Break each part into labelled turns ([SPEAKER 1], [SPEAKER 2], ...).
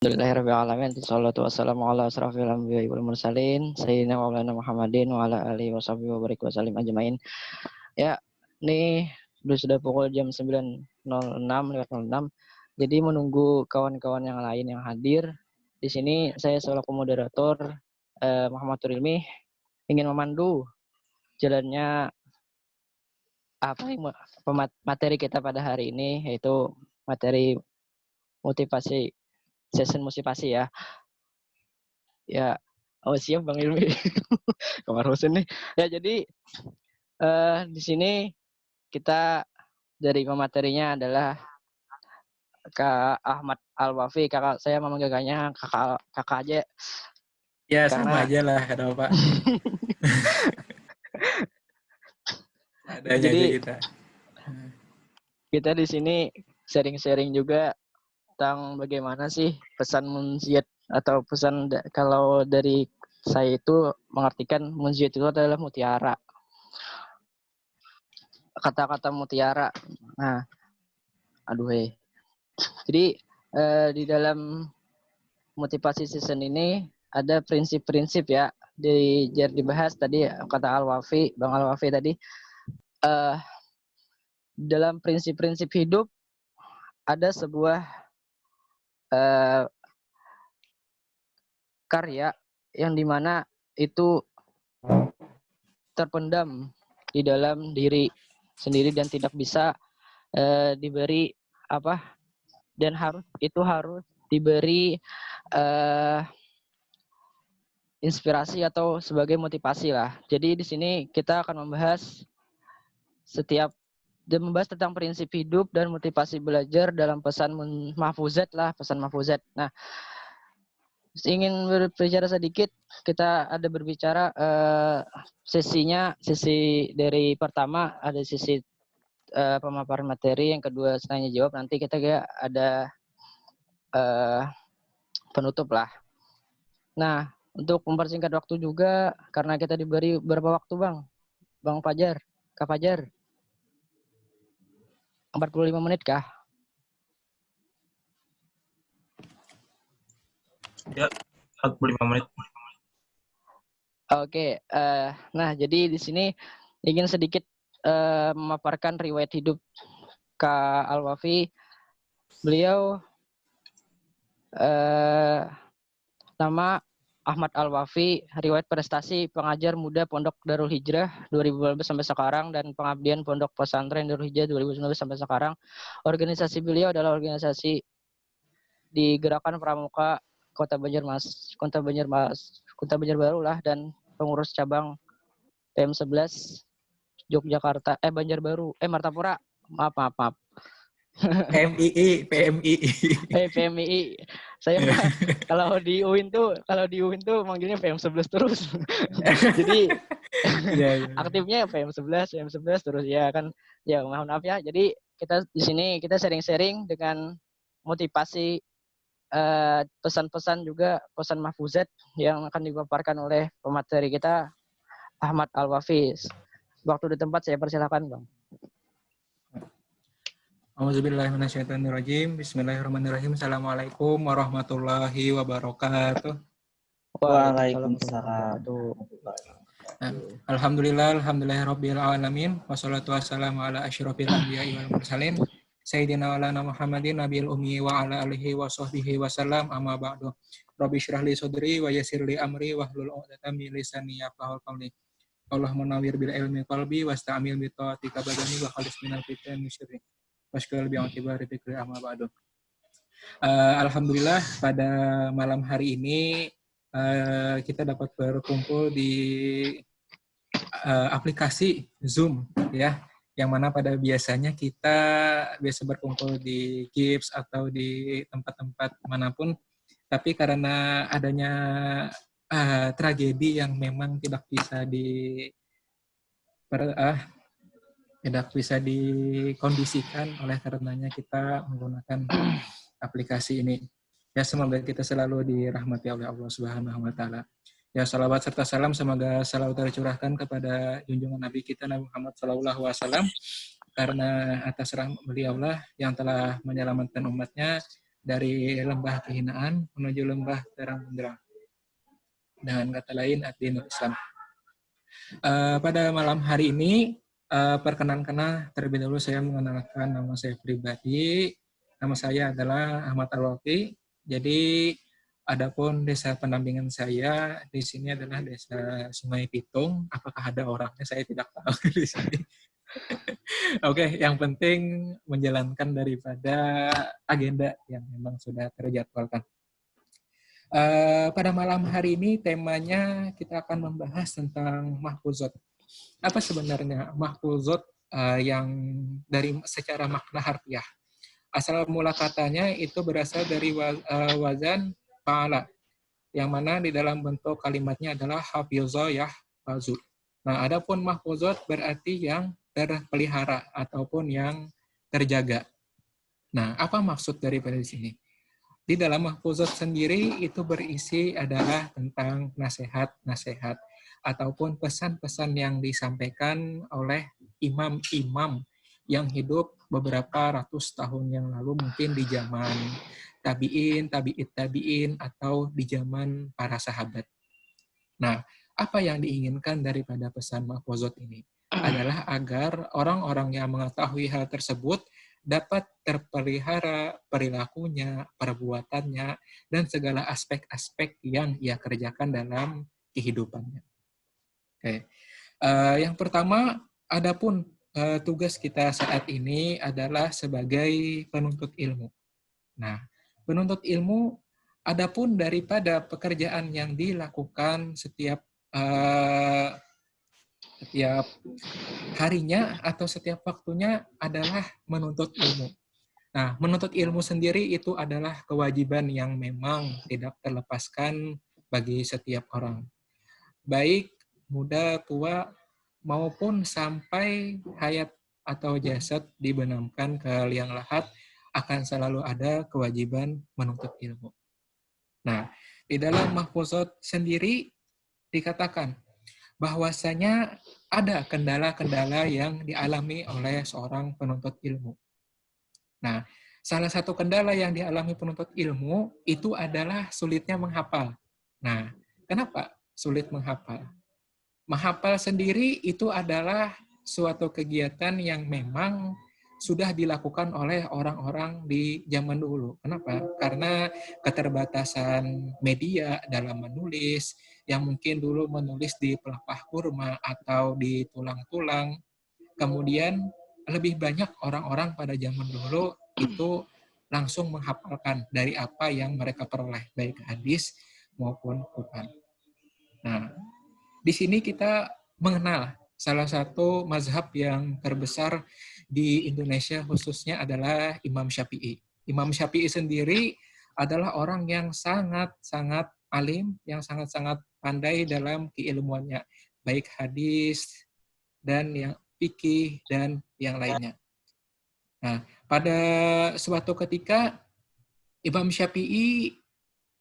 [SPEAKER 1] Alhamdulillahirrahmanirrahim. Wassalatu wassalamu ala asrafil anbiya'i wal mursalin sayyidina wa maulana Muhammadin wa ala alihi washabihi wa barik wasallim ajmain. Ya, ini sudah pukul jam 9.06 lewat 06. Jadi menunggu kawan-kawan yang lain yang hadir. Di sini saya selaku moderator Muhammad Turilmi ingin memandu jalannya materi kita pada hari ini, yaitu materi motivasi, session motivasi ya. Ya, siap Bang Ilmi. Kamar Husin nih. Ya, jadi di sini kita dari pematerinya adalah Kak Ahmad Al-Wafi. Kakak saya memanggil kakaknya kakak aja.
[SPEAKER 2] Ya,
[SPEAKER 1] Karena
[SPEAKER 2] sama aja lah kata Bapak. Adanya
[SPEAKER 1] jadi
[SPEAKER 2] aja
[SPEAKER 1] kita di sini sharing-sharing juga tentang bagaimana sih pesan munziat atau pesan kalau dari saya itu mengartikan munziat itu adalah mutiara. Kata-kata mutiara. Nah, Jadi di dalam motivasi season ini ada prinsip-prinsip ya dibahas tadi kata Bang Al-Wafi tadi dalam prinsip-prinsip hidup ada sebuah karya yang dimana itu terpendam di dalam diri sendiri dan tidak bisa diberi dan harus diberi inspirasi atau sebagai motivasi lah. Jadi di sini kita akan membahas tentang prinsip hidup dan motivasi belajar dalam pesan mahfuzat. Nah, ingin berbicara sedikit, kita ada berbicara sesi dari pertama ada sesi pemaparan materi, yang kedua tanya jawab, nanti kita ada penutup lah. Nah, untuk mempersingkat waktu juga, karena kita diberi berapa waktu Bang Fajar, Kak Fajar? 45 menit kah?
[SPEAKER 2] Ya, 45 menit.
[SPEAKER 1] Oke, nah jadi di sini ingin sedikit memaparkan riwayat hidup Kak Al-Wafi. Beliau nama Ahmad Al-Wafi, riwayat prestasi pengajar muda Pondok Darul Hijrah 2012 sampai sekarang dan pengabdian Pondok Pesantren Darul Hijrah 2019 sampai sekarang. Organisasi beliau adalah organisasi di Gerakan Pramuka Kota Banjarbaru lah, dan pengurus cabang PM11 Yogyakarta Banjarbaru Martapura. Maaf.
[SPEAKER 2] PMII.
[SPEAKER 1] PMII. Saya kalau di UIN tuh manggilnya PM11 terus. Jadi aktifnya PM11 terus ya kan. Ya, mohon maaf ya. Jadi kita di sini kita sharing-sharing dengan motivasi pesan-pesan juga, pesan mahfuzat yang akan dipaparkan oleh pemateri kita Ahmad Al-Wafi. Waktu di tempat saya persilakan, Bang.
[SPEAKER 2] Auzubillahiminasyaitonirrajim. Bismillahirrahmanirrahim. Assalamualaikum warahmatullahi wabarakatuh.
[SPEAKER 3] Waalaikumsalam.
[SPEAKER 2] Alhamdulillahirabbil alamin. Wassalatu wassalamu ala asyrofil anbiya'i wal mursalin. Sayyidina walana Muhammadin nabil ummi wa ala alihi wa sahbihi wasallam, amma ba'du. Rabbi syrah li sodri wa yassir li amri wahlul 'uqdatam min lisani yafqahu qawli. Allahumma nawwir bil ilmi qalbi wasta'mil bi ta'atika badani wa khalis minal fitani syarri. Washkul bi'atibari fikri amma ba'du. Alhamdulillah pada malam hari ini kita dapat berkumpul di aplikasi Zoom ya, yang mana pada biasanya kita biasa berkumpul di Gips atau di tempat-tempat manapun, tapi karena adanya tragedi yang memang tidak bisa dikondisikan, oleh karenanya kita menggunakan aplikasi ini. Ya, semoga kita selalu dirahmati oleh Allah Subhanahu wa taala. Ya, salawat serta salam semoga selalu tercurahkan kepada junjungan Nabi kita Nabi Muhammad sallallahu alaihi wasallam, karena atas rahmat beliaulah yang telah menyelamatkan umatnya dari lembah kehinaan menuju lembah terang benderang. Dengan kata lain, ad-dinul Islam. Pada malam hari ini, perkenankan terlebih dahulu saya mengenalkan nama saya pribadi. Nama saya adalah Ahmad Al-Wafi. Jadi, adapun desa pendampingan saya di sini adalah desa Sungai Pitung. Apakah ada orangnya? Saya tidak tahu di sini. Oke, yang penting menjalankan daripada agenda yang memang sudah terjadwalkan. Pada malam hari ini temanya kita akan membahas tentang mahfuzot. Apa sebenarnya mahfuzot yang dari secara makna harfiah? Asal mula katanya itu berasal dari wazan fa'ala, yang mana di dalam bentuk kalimatnya adalah hafizah yahfazu. Nah, adapun mahfuzot berarti yang terpelihara ataupun yang terjaga. Nah, apa maksud daripada di sini? Di dalam mahfuzat sendiri itu berisi adalah tentang nasihat-nasihat ataupun pesan-pesan yang disampaikan oleh imam-imam yang hidup beberapa ratus tahun yang lalu, mungkin di zaman tabi'in, tabi'in, atau di zaman para sahabat. Nah, apa yang diinginkan daripada pesan mahfuzat ini adalah agar orang-orang yang mengetahui hal tersebut dapat terpelihara perilakunya, perbuatannya, dan segala aspek-aspek yang ia kerjakan dalam kehidupannya. Oke. Yang pertama, adapun tugas kita saat ini adalah sebagai penuntut ilmu. Nah, penuntut ilmu, adapun daripada pekerjaan yang dilakukan setiap harinya atau setiap waktunya adalah menuntut ilmu. Nah, menuntut ilmu sendiri itu adalah kewajiban yang memang tidak terlepaskan bagi setiap orang. Baik muda, tua, maupun sampai hayat atau jasad dibenamkan ke liang lahat, akan selalu ada kewajiban menuntut ilmu. Nah, di dalam mahfuzat sendiri dikatakan bahwasanya ada kendala-kendala yang dialami oleh seorang penuntut ilmu. Nah, salah satu kendala yang dialami penuntut ilmu itu adalah sulitnya menghafal. Nah, kenapa sulit menghafal? Menghafal sendiri itu adalah suatu kegiatan yang memang sudah dilakukan oleh orang-orang di zaman dulu. Kenapa? Karena keterbatasan media dalam menulis, yang mungkin dulu menulis di pelepah kurma atau di tulang-tulang. Kemudian lebih banyak orang-orang pada zaman dulu itu langsung menghafalkan dari apa yang mereka peroleh, baik hadis maupun Quran. Nah, di sini kita mengenal salah satu mazhab yang terbesar di Indonesia khususnya adalah Imam Syafi'i. Imam Syafi'i sendiri adalah orang yang sangat-sangat alim, yang sangat-sangat pandai dalam keilmuannya, baik hadis dan yang fikih dan yang lainnya. Nah, pada suatu ketika Imam Syafi'i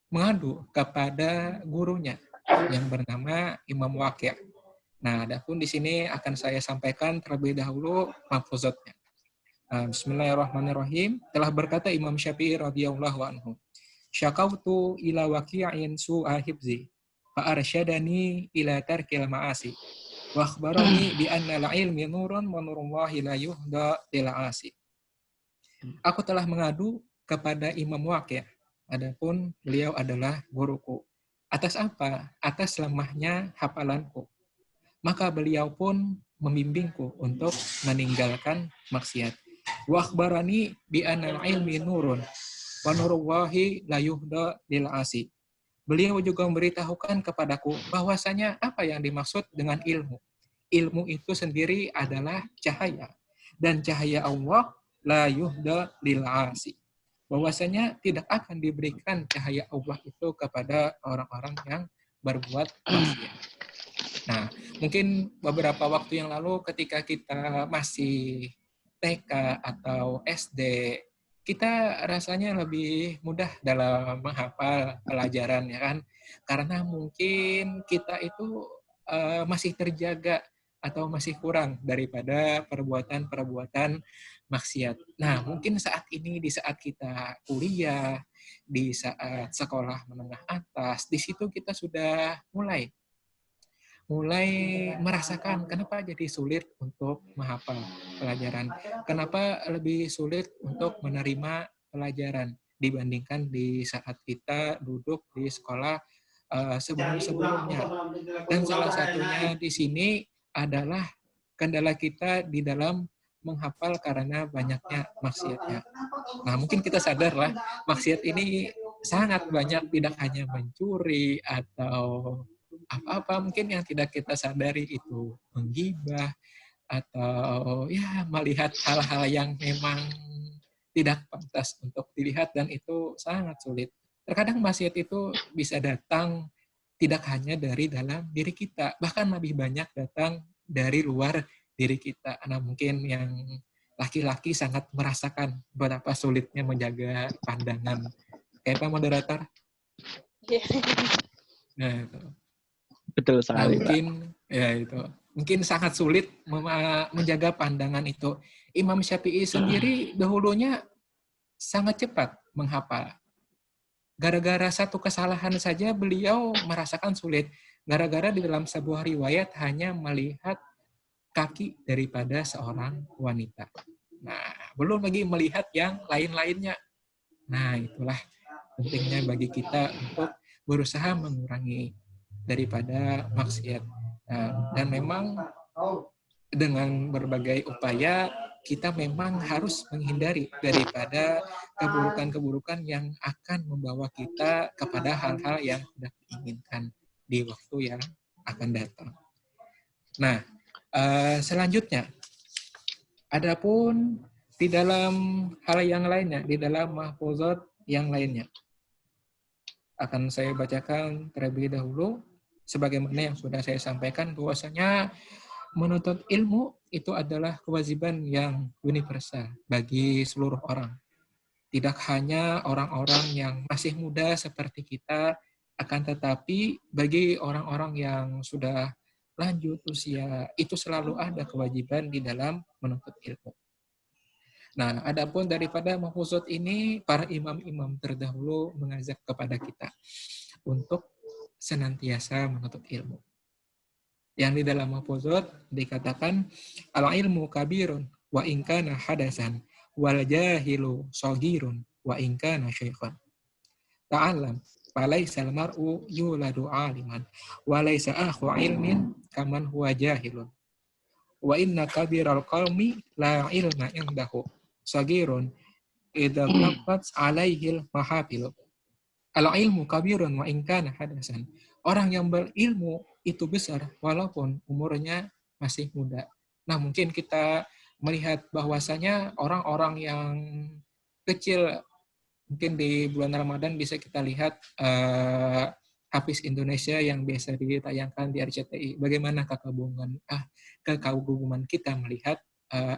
[SPEAKER 2] mengadu kepada gurunya yang bernama Imam Waqi'. Nah, adapun di sini akan saya sampaikan terlebih dahulu mahfuzatnya. Bismillahirrahmanirrahim. Telah berkata Imam Syafi'i radhiyallahu anhu, "Syakautu ila waqi'in su'a hifzi, fa arsyadani ila tarkil ma'asi. Wa akhbarani bi anna al-ilmi nurun wa nurullahi la yuhda lil 'asi." Aku telah mengadu kepada Imam Waqi'. Adapun beliau adalah guruku. Atas apa? Atas lemahnya hafalanku. Maka beliau pun membimbingku untuk meninggalkan maksiat. Wa akhbarani bi anal ilmi nurun wa nurullahi la yuhda lil 'asi. Beliau juga memberitahukan kepadaku bahwasanya apa yang dimaksud dengan ilmu. Ilmu itu sendiri adalah cahaya, dan cahaya Allah la yuhda lil 'asi. Bahwasanya tidak akan diberikan cahaya Allah itu kepada orang-orang yang berbuat maksiat. Nah, mungkin beberapa waktu yang lalu ketika kita masih TK atau SD, kita rasanya lebih mudah dalam menghafal pelajaran, ya kan? Karena mungkin kita itu masih terjaga atau masih kurang daripada perbuatan-perbuatan maksiat. Nah, mungkin saat ini, di saat kita kuliah, di saat sekolah menengah atas, di situ kita sudah mulai merasakan kenapa jadi sulit untuk menghafal pelajaran. Kenapa lebih sulit untuk menerima pelajaran dibandingkan di saat kita duduk di sekolah sebelum-sebelumnya. Dan salah satunya di sini adalah kendala kita di dalam menghafal karena banyaknya maksiatnya. Nah, mungkin kita sadarlah maksiat ini sangat banyak, tidak hanya mencuri atau apa-apa mungkin yang tidak kita sadari itu menggibah atau ya melihat hal-hal yang memang tidak pantas untuk dilihat, dan itu sangat sulit. Terkadang maksiat itu bisa datang tidak hanya dari dalam diri kita, bahkan lebih banyak datang dari luar diri kita. Nah, mungkin yang laki-laki sangat merasakan betapa sulitnya menjaga pandangan. Kayak Pak Moderator? Nah, itu.
[SPEAKER 1] Betul sekali,
[SPEAKER 2] mungkin ya itu. Mungkin sangat sulit menjaga pandangan itu. Imam Syafi'i sendiri dahulunya sangat cepat menghafal. Gara-gara satu kesalahan saja beliau merasakan sulit. Gara-gara di dalam sebuah riwayat hanya melihat kaki daripada seorang wanita. Nah, belum lagi melihat yang lain-lainnya. Nah, itulah pentingnya bagi kita untuk berusaha mengurangi daripada maksiat. Nah, dan memang dengan berbagai upaya kita memang harus menghindari daripada keburukan-keburukan yang akan membawa kita kepada hal-hal yang tidak diinginkan di waktu yang akan datang. Nah, selanjutnya, adapun di dalam hal yang lainnya, di dalam mahfuzat yang lainnya, akan saya bacakan terlebih dahulu, sebagaimana yang sudah saya sampaikan, bahwasanya menuntut ilmu itu adalah kewajiban yang universal bagi seluruh orang. Tidak hanya orang-orang yang masih muda seperti kita, akan tetapi bagi orang-orang yang sudah lanjut usia, itu selalu ada kewajiban di dalam menuntut ilmu. Nah, adapun daripada mahfuzat ini, para imam-imam terdahulu mengajak kepada kita untuk senantiasa menuntut ilmu. Yang di dalam mahfuzat dikatakan al-ilmu kabirun wa in kana hadasan wal jahilu saghirun wa in kana syaikhan. Ta'allam falaisal mar'u yuladu aliman wa laisa akhu ilmin kaman huwa jahilun. Wa inna kabiral qaumi la ilma indahu saghirun idza taqat alaihil mahafilu. Al-ilmu kabirun wa in kana hadasan. Orang yang berilmu itu besar walaupun umurnya masih muda. Nah, mungkin kita melihat bahwasanya orang-orang yang kecil, mungkin di bulan Ramadan bisa kita lihat Hafiz Indonesia yang biasa ditayangkan di RCTI. Bagaimana kekaguman kita melihat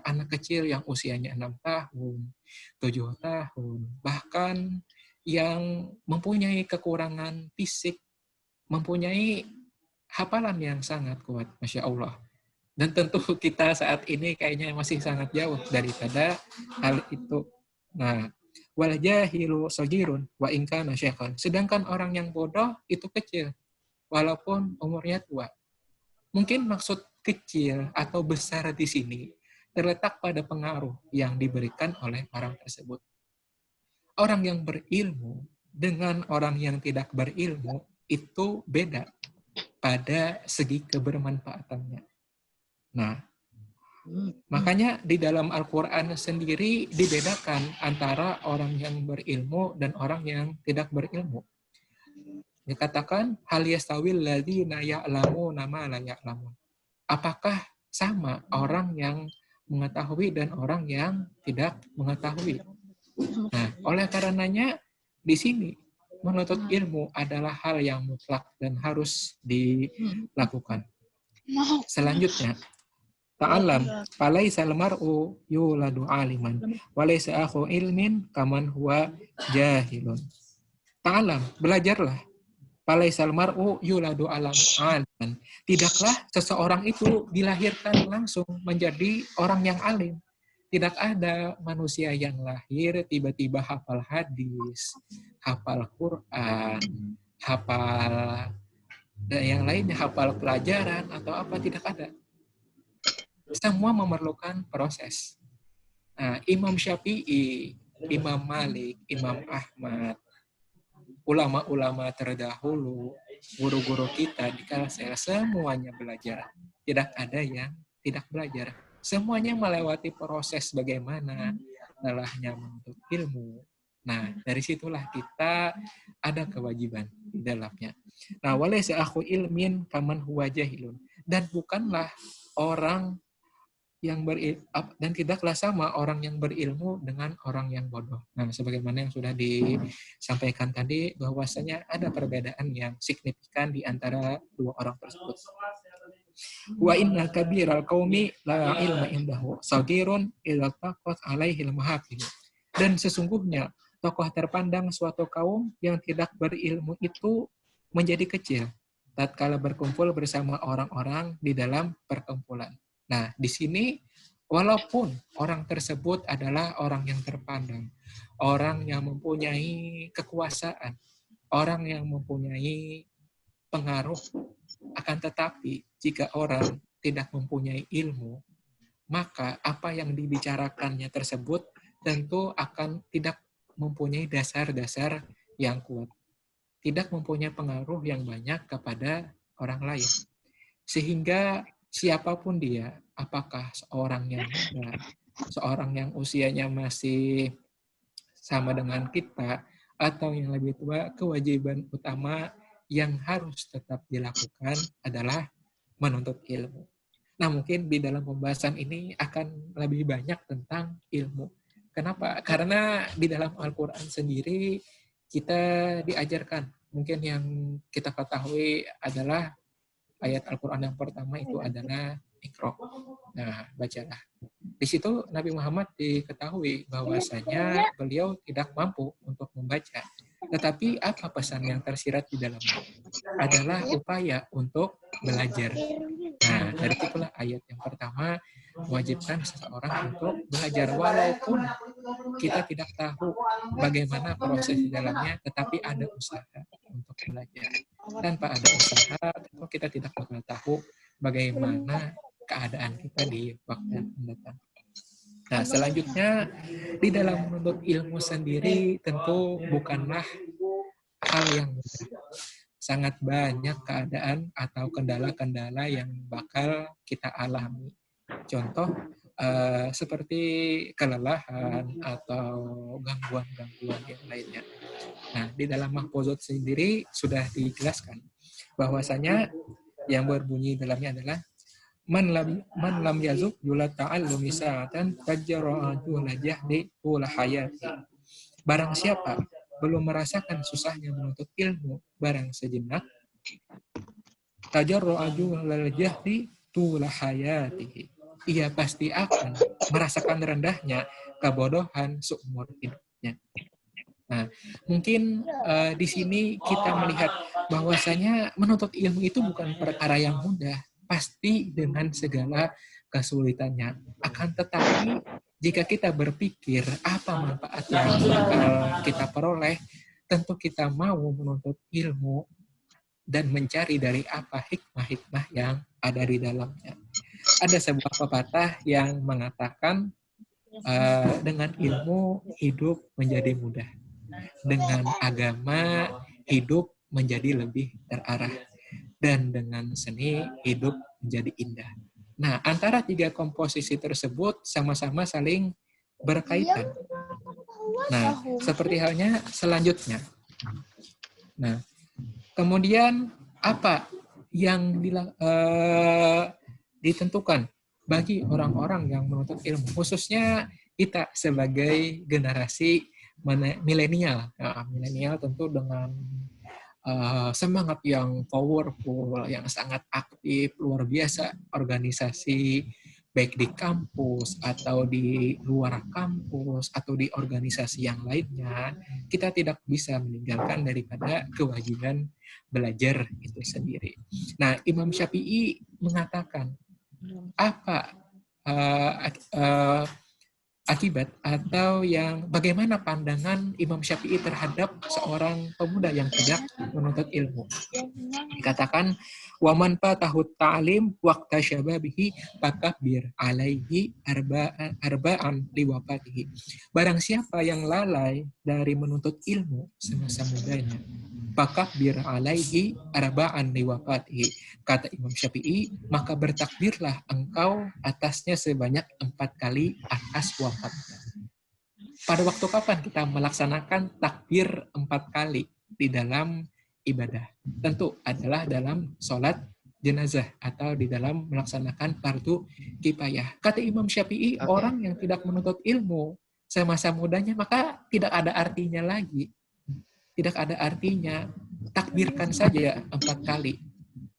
[SPEAKER 2] anak kecil yang usianya 6 tahun, 7 tahun, bahkan yang mempunyai kekurangan fisik, mempunyai hafalan yang sangat kuat, Masya Allah. Dan tentu kita saat ini kayaknya masih sangat jauh daripada hal itu. Nah, wal jahilu sagirun wa in kana syaikhan. Sedangkan orang yang bodoh itu kecil, walaupun umurnya tua. Mungkin maksud kecil atau besar di sini terletak pada pengaruh yang diberikan oleh orang tersebut. Orang yang berilmu dengan orang yang tidak berilmu itu beda pada segi kebermanfaatannya. Nah, makanya di dalam Al-Quran sendiri dibedakan antara orang yang berilmu dan orang yang tidak berilmu. Dikatakan, hal yastawil ladzina ya'lamuna ma la ya'lamun. Apakah sama orang yang mengetahui dan orang yang tidak mengetahui? Nah, oleh karenanya di sini menuntut ilmu adalah hal yang mutlak dan harus dilakukan. Selanjutnya, ta'allam falaisal mar'u yuladu aliman walaysa akhu ilmin kaman huwa jahilun. Ta'allam, belajarlah. Falaisal mar'u yuladu alam. Tidaklah seseorang itu dilahirkan langsung menjadi orang yang alim. Tidak ada manusia yang lahir tiba-tiba hafal hadis, hafal Quran, hafal dan yang lainnya, hafal pelajaran atau apa, tidak ada. Semua memerlukan proses. Nah, Imam Syafi'i, Imam Malik, Imam Ahmad, ulama-ulama terdahulu, guru-guru kita di Kalsel, semuanya belajar. Tidak ada yang tidak belajar. Semuanya melewati proses bagaimana lelahnya menuntut ilmu. Nah, dari situlah kita ada kewajiban di dalamnya. Nah, walaysa akhu ilmin kaman huwa jahilun. Dan bukanlah orang yang dan tidaklah sama orang yang berilmu dengan orang yang bodoh. Nah, sebagaimana yang sudah disampaikan tadi, bahwasanya ada perbedaan yang signifikan di antara dua orang tersebut. Wa inna kabiral qaumi la ilma indahu sagirun idza taqat alaihi al-mahafil. Dan sesungguhnya tokoh terpandang suatu kaum yang tidak berilmu itu menjadi kecil tatkala berkumpul bersama orang-orang di dalam perkumpulan. Nah, di sini walaupun orang tersebut adalah orang yang terpandang, orang yang mempunyai kekuasaan, orang yang mempunyai pengaruh, akan tetapi jika orang tidak mempunyai ilmu, maka apa yang dibicarakannya tersebut tentu akan tidak mempunyai dasar-dasar yang kuat, tidak mempunyai pengaruh yang banyak kepada orang lain. Sehingga siapapun dia, apakah seorang yang muda, seorang yang usianya masih sama dengan kita, atau yang lebih tua, kewajiban utama yang harus tetap dilakukan adalah menuntut ilmu. Nah, mungkin di dalam pembahasan ini akan lebih banyak tentang ilmu. Kenapa? Karena di dalam Al-Quran sendiri kita diajarkan. Mungkin yang kita ketahui adalah ayat Al-Quran yang pertama itu adalah Iqra. Nah, bacalah. Di situ Nabi Muhammad diketahui bahwasanya beliau tidak mampu untuk membaca. Tetapi apa pesan yang tersirat di dalamnya? Adalah upaya untuk belajar. Nah, dari itulah ayat yang pertama mewajibkan seseorang untuk belajar. Walaupun kita tidak tahu bagaimana proses di dalamnya, tetapi ada usaha untuk belajar. Tanpa ada usaha, tentu kita tidak bakal tahu bagaimana keadaan kita di waktu yang mendatang. Nah, selanjutnya di dalam menuntut ilmu sendiri tentu bukanlah hal yang mudah. Sangat banyak keadaan atau kendala-kendala yang bakal kita alami. Contoh seperti kelelahan atau gangguan-gangguan yang lainnya. Nah, di dalam Mahfuzat sendiri sudah dijelaskan bahwasanya yang berbunyi dalamnya adalah man lam yazuk yula ta'allumi sa'atan tajjara'atu lajahdi ula hayati. Barang siapa belum merasakan susahnya menuntut ilmu barang sejenak, tajjara'atu lajahdi ula hayati. Ia pasti akan merasakan rendahnya kebodohan seumur hidupnya. Nah, mungkin di sini kita melihat bahwasanya menuntut ilmu itu bukan perkara yang mudah, pasti dengan segala kesulitannya. Akan tetapi jika kita berpikir apa manfaat yang bakal kita peroleh, tentu kita mau menuntut ilmu dan mencari dari apa hikmah-hikmah yang ada di dalamnya. Ada sebuah pepatah yang mengatakan dengan ilmu hidup menjadi mudah. Dengan agama, hidup menjadi lebih terarah. Dan dengan seni, hidup menjadi indah. Nah, antara tiga komposisi tersebut sama-sama saling berkaitan. Nah, seperti halnya selanjutnya. Nah, kemudian apa yang ditentukan bagi orang-orang yang menuntut ilmu, khususnya kita sebagai generasi milenial. Nah, milenial tentu dengan semangat yang powerful, yang sangat aktif, luar biasa organisasi, baik di kampus atau di luar kampus atau di organisasi yang lainnya, kita tidak bisa meninggalkan daripada kewajiban belajar itu sendiri. Nah, Imam Syafi'i mengatakan apa akibat atau yang bagaimana pandangan Imam Syafi'i terhadap seorang pemuda yang tidak menuntut ilmu. Dikatakan waman fatahu ta'lim waqta syababihi fakabbir alaihi arba'an liwafatihi. Barang siapa yang lalai dari menuntut ilmu semasa mudanya, fakabbir alaihi arba'an liwafatihi. Kata Imam Syafi'i, maka bertakbirlah engkau atasnya sebanyak 4 kali atas wafatnya. Pada waktu kapan kita melaksanakan takbir 4 kali di dalam ibadah? Tentu adalah dalam sholat jenazah atau di dalam melaksanakan fardu kifayah. Kata Imam Syafi'i, orang yang tidak menuntut ilmu semasa mudanya maka tidak ada artinya lagi. Tidak ada artinya. Takbirkan saja 4 kali.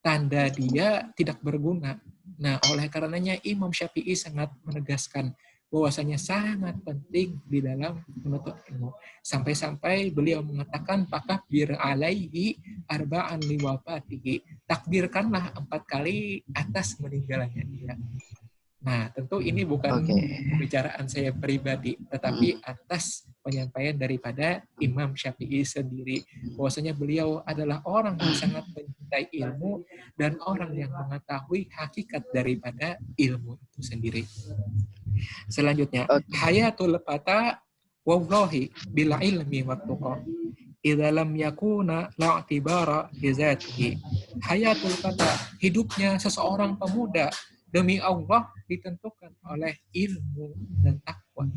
[SPEAKER 2] Tanda dia tidak berguna. Nah, oleh karenanya Imam Syafi'i sangat menegaskan bahwasanya sangat penting di dalam menuntut ilmu. Sampai-sampai beliau mengatakan fakabbir alaihi arba'an liwafatihi. Takbirkanlah 4 kali atas meninggalnya dia. Nah, tentu ini bukan pembicaraan saya pribadi, tetapi atas penyampaian daripada Imam Syafi'i sendiri. Bahwasanya beliau adalah orang yang sangat mencintai ilmu dan orang yang mengetahui hakikat daripada ilmu itu sendiri. Selanjutnya, hayatul fata wallahi bil ilmi wattuqa. Idza lam yakuna la'tibara bi zatihi. Hayatul fata, hidupnya seseorang pemuda demi Allah ditentukan oleh ilmu dan takwa.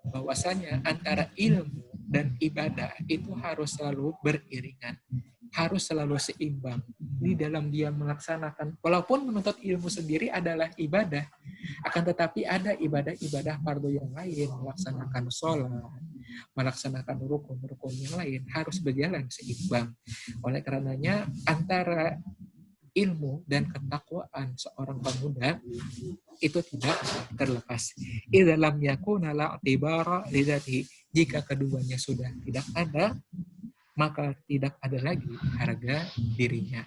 [SPEAKER 2] Bahwasanya antara ilmu dan ibadah itu harus selalu beriringan, harus selalu seimbang di dalam dia melaksanakan. Walaupun menuntut ilmu sendiri adalah ibadah, akan tetapi ada ibadah-ibadah fardu yang lain, melaksanakan sholat, melaksanakan rukun-rukun yang lain harus berjalan seimbang. Oleh karenanya antara ilmu dan ketakwaan seorang pemuda itu tidak terlepas. Idza lam yakuna la'tibara lidzatihi. Jika keduanya sudah tidak ada, maka tidak ada lagi harga dirinya.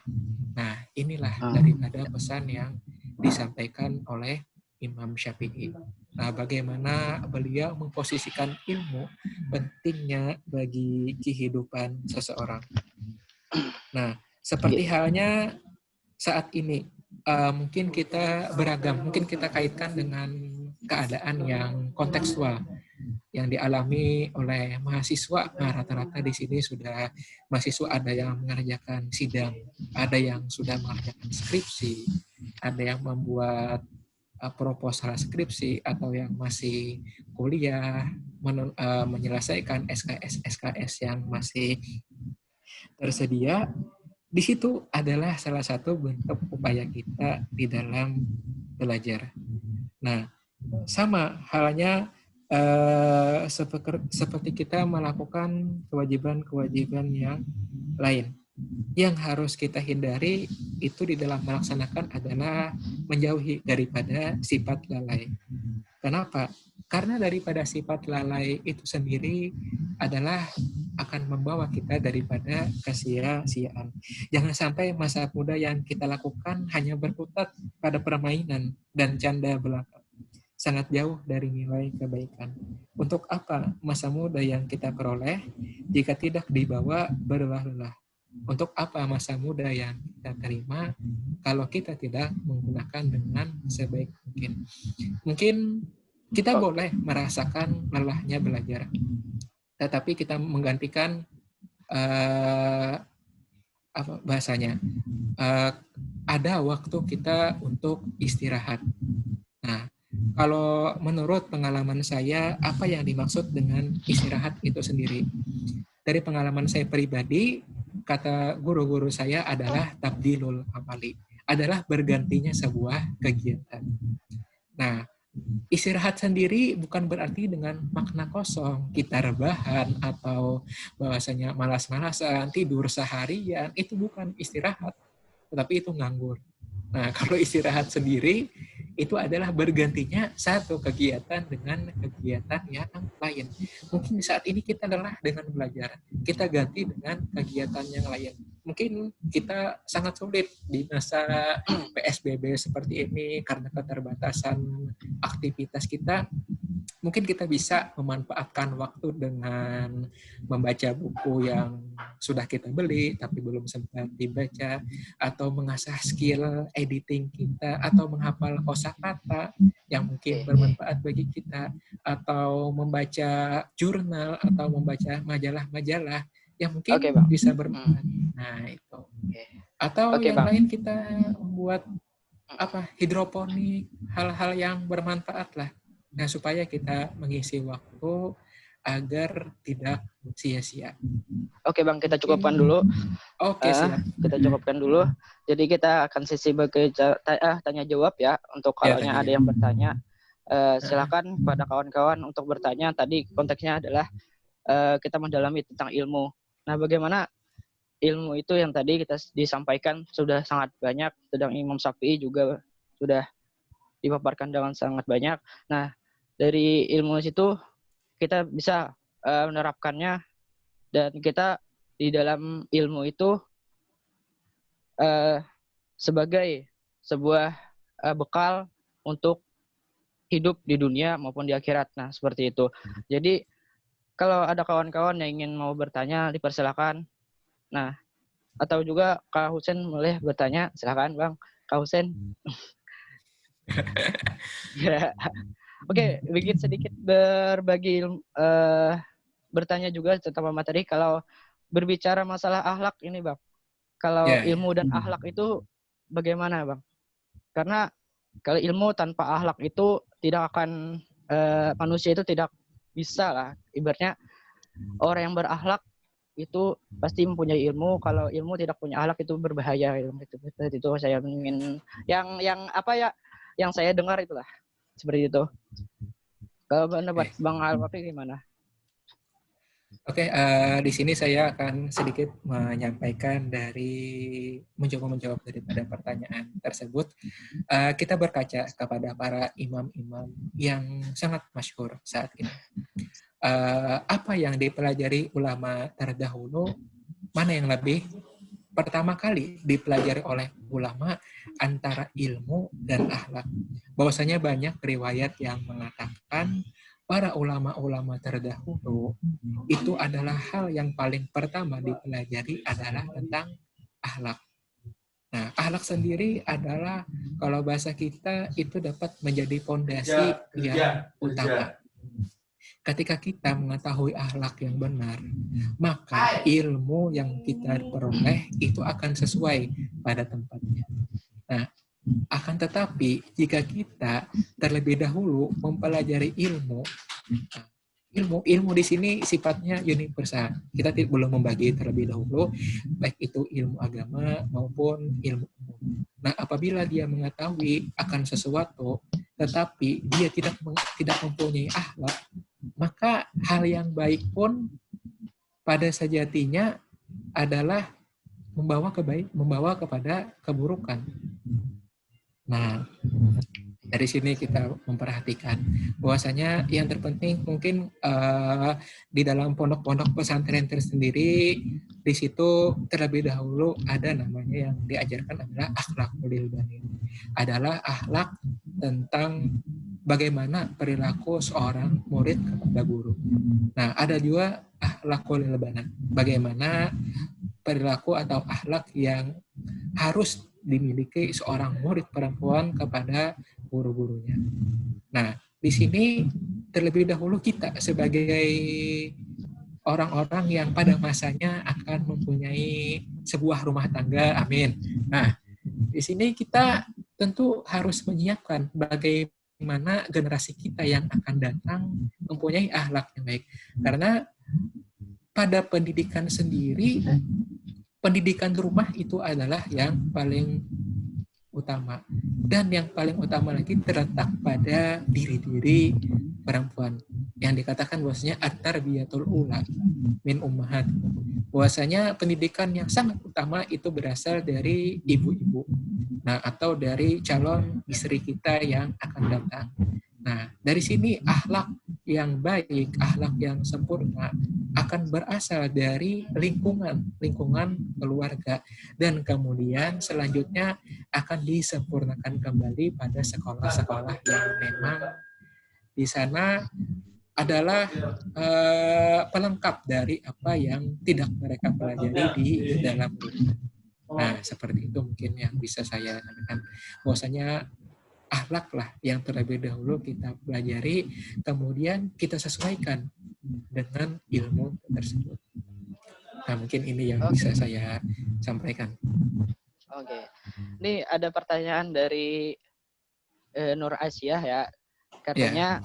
[SPEAKER 2] Nah, inilah daripada pesan yang disampaikan oleh Imam Syafi'i. Nah, bagaimana beliau memposisikan ilmu pentingnya bagi kehidupan seseorang. Nah, seperti halnya saat ini, mungkin kita beragam, mungkin kita kaitkan dengan keadaan yang kontekstual yang dialami oleh mahasiswa. Nah, rata-rata di sini sudah mahasiswa ada yang mengerjakan sidang, ada yang sudah mengerjakan skripsi, ada yang membuat proposal skripsi, atau yang masih kuliah menyelesaikan SKS yang masih tersedia. Di situ adalah salah satu bentuk upaya kita di dalam belajar. Nah, sama halnya seperti kita melakukan kewajiban-kewajiban yang lain. Yang harus kita hindari itu di dalam melaksanakan adalah menjauhi daripada sifat lalai. Kenapa? Karena daripada sifat lalai itu sendiri adalah akan membawa kita daripada kesia-siaan. Jangan sampai masa muda yang kita lakukan hanya berkutat pada permainan dan canda belaka. Sangat jauh dari nilai kebaikan. Untuk apa masa muda yang kita peroleh jika tidak dibawa berlelah-lelah? Untuk apa masa muda yang kita terima kalau kita tidak menggunakan dengan sebaik mungkin? Mungkin kita boleh merasakan lelahnya belajar, tetapi kita menggantikan ada waktu kita untuk istirahat. Nah, kalau menurut pengalaman saya, apa yang dimaksud dengan istirahat itu sendiri? Dari pengalaman saya pribadi, kata guru-guru saya adalah tabdilul amali, adalah bergantinya sebuah kegiatan. Nah, istirahat sendiri bukan berarti dengan makna kosong, kita rebahan atau bahwasanya malas-malasan, tidur seharian, itu bukan istirahat, tetapi itu nganggur. Nah, kalau istirahat sendiri itu adalah bergantinya satu kegiatan dengan kegiatan yang lain. Mungkin saat ini kita lelah dengan belajar, kita ganti dengan kegiatan yang lain. Mungkin kita sangat sulit di masa PSBB seperti ini karena keterbatasan aktivitas kita. Mungkin kita bisa memanfaatkan waktu dengan membaca buku yang sudah kita beli tapi belum sempat dibaca, atau mengasah skill editing kita, atau menghafal kosakata yang mungkin bermanfaat bagi kita, atau membaca jurnal, atau membaca majalah-majalah yang mungkin bisa bermanfaat. Nah, itu. Atau yang lain kita membuat hidroponik, hal-hal yang bermanfaat lah. Nah, supaya kita mengisi waktu agar tidak sia-sia.
[SPEAKER 1] Oke Bang, kita cukupkan dulu.
[SPEAKER 2] Oke, siap.
[SPEAKER 1] Kita cukupkan dulu. Jadi kita akan sesi bagi tanya jawab ya. Untuk kalau ada yang bertanya, silakan pada kawan-kawan untuk bertanya. Tadi konteksnya adalah kita mendalami tentang ilmu. Nah, bagaimana ilmu itu yang tadi kita disampaikan sudah sangat banyak. Sedang Imam Syafi'i juga sudah dipaparkan dengan sangat banyak. Nah, dari ilmu situ kita bisa menerapkannya, dan kita di dalam ilmu itu sebagai sebuah bekal untuk hidup di dunia maupun di akhirat. Nah, seperti itu. Jadi kalau ada kawan-kawan yang ingin mau bertanya, dipersilakan. Nah, atau juga Kak Husen boleh bertanya, silakan Bang Kak Husen. Oke, sedikit berbagi bertanya juga tentang materi. Kalau berbicara masalah akhlak ini Bang, kalau ilmu dan akhlak itu bagaimana Bang? Karena kalau ilmu tanpa akhlak itu tidak akan manusia itu tidak bisa lah. Ibaratnya orang yang berakhlak itu pasti mempunyai ilmu. Kalau ilmu tidak punya akhlak itu berbahaya. Itu saya ingin yang saya dengar itulah seperti itu. Kalau pendapat Bang Al-Wafi gimana?
[SPEAKER 2] Oke, di sini saya akan sedikit menyampaikan mencoba menjawab daripada pertanyaan tersebut. Kita berkaca kepada para imam-imam yang sangat masyhur saat ini. Apa yang dipelajari ulama terdahulu, mana yang lebih pertama kali dipelajari oleh ulama antara ilmu dan akhlak? Bahwasanya banyak riwayat yang mengatakan para ulama-ulama terdahulu itu adalah hal yang paling pertama dipelajari adalah tentang akhlak. Nah, akhlak sendiri adalah kalau bahasa kita itu dapat menjadi fondasi yang utama. Ketika kita mengetahui akhlak yang benar, maka ilmu yang kita peroleh itu akan sesuai pada tempatnya. Nah, akan tetapi jika kita terlebih dahulu mempelajari ilmu di sini sifatnya universal. Kita belum membagi terlebih dahulu baik itu ilmu agama maupun ilmu umum. Nah, apabila dia mengetahui akan sesuatu tetapi dia tidak mempunyai akhlak, maka hal yang baik pun pada sejatinya adalah membawa kepada keburukan. Nah, dari sini kita memperhatikan bahwasanya yang terpenting mungkin di dalam pondok-pondok pesantren tersendiri, di situ terlebih dahulu ada namanya yang diajarkan adalah akhlakul ilmi. Adalah akhlak tentang bagaimana perilaku seorang murid kepada guru. Nah, ada juga akhlakul ilmi. Bagaimana perilaku atau akhlak yang harus dimiliki seorang murid perempuan kepada guru-gurunya. Nah, di sini terlebih dahulu kita sebagai orang-orang yang pada masanya akan mempunyai sebuah rumah tangga, amin. Nah, di sini kita tentu harus menyiapkan bagaimana generasi kita yang akan datang mempunyai akhlak yang baik. Karena pada pendidikan sendiri, pendidikan rumah itu adalah yang paling utama. Dan yang paling utama lagi terletak pada diri-diri perempuan. Yang dikatakan bahwasanya at-tarbiyatul ula min ummahat. Bahwasanya pendidikan yang sangat utama itu berasal dari ibu-ibu. Nah, atau dari calon istri kita yang akan datang. Nah, dari sini akhlak yang baik, akhlak yang sempurna akan berasal dari lingkungan keluarga, dan kemudian selanjutnya akan disempurnakan kembali pada sekolah-sekolah yang memang di sana adalah pelengkap dari apa yang tidak mereka pelajari di dalam rumah. Nah, seperti itu mungkin yang bisa saya sampaikan. Bahwasanya akhlak lah yang terlebih dahulu kita pelajari, kemudian kita sesuaikan dengan ilmu tersebut. Nah, mungkin ini yang bisa saya sampaikan.
[SPEAKER 1] Oke. Ini ada pertanyaan dari Nur Asyah ya. Katanya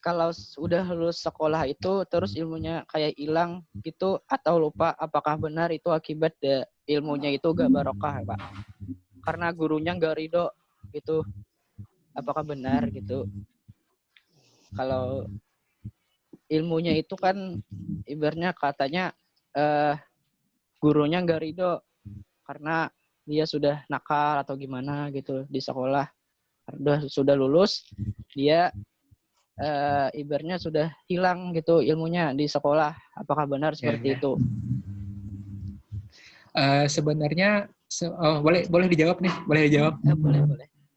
[SPEAKER 1] kalau sudah lulus sekolah itu terus ilmunya kayak hilang gitu atau lupa, apakah benar itu akibat ilmunya itu gak barokah, Pak? Karena gurunya gak ridho gitu. Apakah benar gitu? Kalau ilmunya itu kan ibaratnya katanya gurunya gak ridho karena dia sudah nakal atau gimana gitu di sekolah. Sudah lulus, dia ibaratnya sudah hilang gitu ilmunya di sekolah. Apakah benar seperti itu?
[SPEAKER 2] Sebenarnya boleh dijawab nih, boleh dijawab.
[SPEAKER 1] Boleh.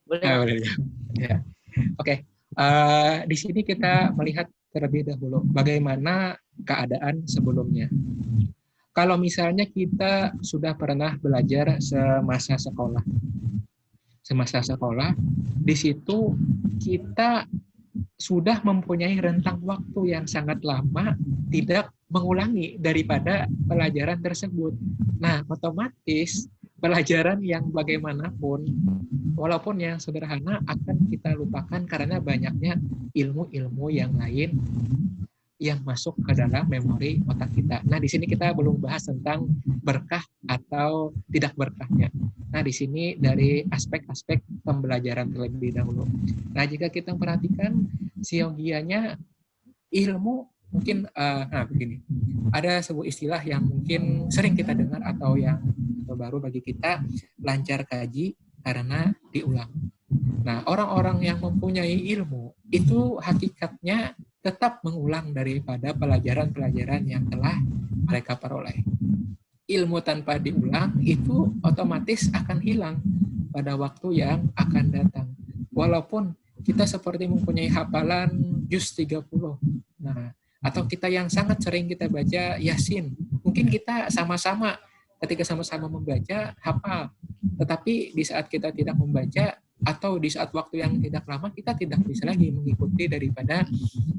[SPEAKER 2] Boleh dijawab. Ya. Oke. Di sini kita melihat terlebih dahulu bagaimana keadaan sebelumnya. Kalau misalnya kita sudah pernah belajar semasa sekolah, di situ kita sudah mempunyai rentang waktu yang sangat lama tidak mengulangi daripada pelajaran tersebut. Nah, otomatis pelajaran yang bagaimanapun, walaupun yang sederhana, akan kita lupakan karena banyaknya ilmu-ilmu yang lain yang masuk ke dalam memori otak kita. Nah, di sini kita belum bahas tentang berkah atau tidak berkahnya. Nah, di sini dari aspek-aspek pembelajaran terlebih dahulu. Nah, jika kita perhatikan siogianya ilmu mungkin begini. Ada sebuah istilah yang mungkin sering kita dengar atau yang baru bagi kita, lancar kaji karena diulang. Nah, orang-orang yang mempunyai ilmu itu hakikatnya tetap mengulang daripada pelajaran-pelajaran yang telah mereka peroleh. Ilmu tanpa diulang itu otomatis akan hilang pada waktu yang akan datang. Walaupun kita seperti mempunyai hafalan juz 30. Nah, atau kita yang sangat sering kita baca Yasin. Mungkin kita sama-sama ketika sama-sama membaca hafal. Tetapi di saat kita tidak membaca atau di saat waktu yang tidak lama, kita tidak bisa lagi mengikuti daripada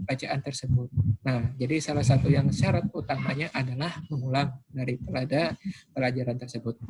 [SPEAKER 2] bacaan tersebut. Nah, jadi salah satu yang syarat utamanya adalah mengulang daripada pelajaran tersebut.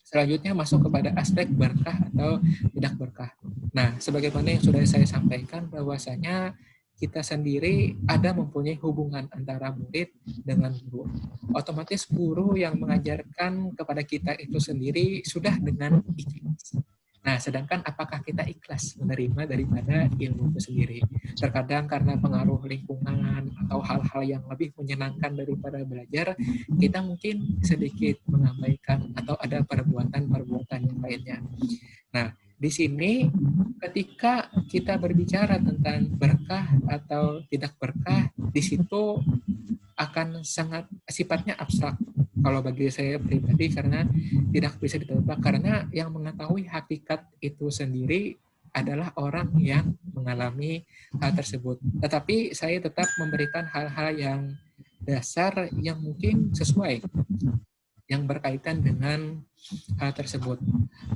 [SPEAKER 2] Selanjutnya masuk kepada aspek berkah atau tidak berkah. Nah, sebagaimana yang sudah saya sampaikan bahwasanya kita sendiri ada mempunyai hubungan antara murid dengan guru. Otomatis guru yang mengajarkan kepada kita itu sendiri sudah dengan ikhlas. Nah, sedangkan apakah kita ikhlas menerima daripada ilmu itu sendiri? Terkadang karena pengaruh lingkungan atau hal-hal yang lebih menyenangkan daripada belajar, kita mungkin sedikit mengabaikan atau ada perbuatan-perbuatan yang lainnya. Nah, di sini ketika kita berbicara tentang berkah atau tidak berkah, di situ akan sangat sifatnya abstrak kalau bagi saya pribadi, karena tidak bisa ditebak, karena yang mengetahui hakikat itu sendiri adalah orang yang mengalami hal tersebut. Tetapi saya tetap memberikan hal-hal yang dasar yang mungkin sesuai, yang berkaitan dengan hal tersebut.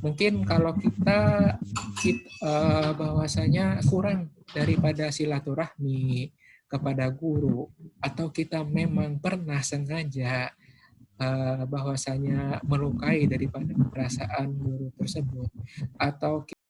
[SPEAKER 2] Mungkin kalau kita bahwasanya kurang daripada silaturahmi kepada guru, atau kita memang pernah sengaja bahwasanya melukai daripada perasaan guru tersebut, atau